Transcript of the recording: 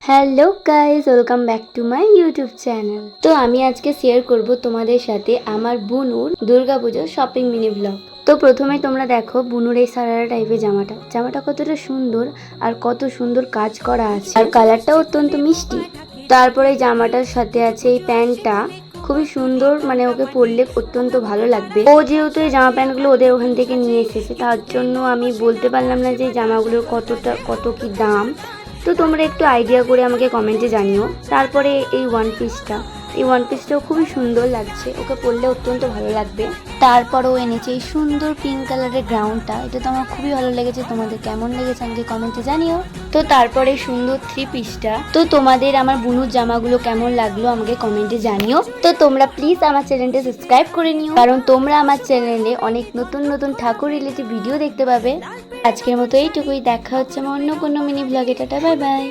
Hello guys, welcome back to my YouTube channel. তো আমি আজকে শেয়ার করব তোমাদের সাথে আমার বুনুর দুর্গাপুজোর শপিং মিনি ব্লগ। তো প্রথমে তোমরা দেখো বুনুর এই সারারা টাইপের জামাটা কতটা সুন্দর আর কত সুন্দর কাজ করা আছে, আর কালারটা অত্যন্ত মিষ্টি। তারপরে এই জামাটার সাথে আছে এই প্যান্টটা, খুবই সুন্দর, মানে ওকে পরলে অত্যন্ত ভালো লাগবে। ও যেহেতু এই জামা প্যান্টগুলো ওদের ওখান থেকে নিয়ে এসেছে, তার জন্য আমি বলতে পারলাম না যে জামাগুলোর কত কি দাম। তো তোমরা একটু আইডিয়া করে আমাকে কমেন্টে জানিও। তারপরে এই ওয়ান পিসটাও খুবই সুন্দর লাগছে, ওকে পরলে অত্যন্ত ভালো লাগবে। তারপরও এনেছে এই সুন্দর পিঙ্ক কালারের গ্রাউন্ডটা, এটা তো আমার খুবই ভালো লেগেছে। তোমাদের কেমন লেগেছে আমাকে কমেন্টে জানিও। তো তারপরে সুন্দর থ্রি পিসটা, তো তোমাদের আমার বুনুর জামাগুলো কেমন লাগলো আমাকে কমেন্টে জানিও। তো তোমরা প্লিজ আমার চ্যানেলটা সাবস্ক্রাইব করে নিও, কারণ তোমরা আমার চ্যানেলে অনেক নতুন নতুন ঠাকুর রিলেটেড ভিডিও দেখতে পাবে। আজকের মতো এইটুকুই, দেখা হচ্ছে আমার অন্য কোনো মিনি ব্লগে। Tata, bye bye.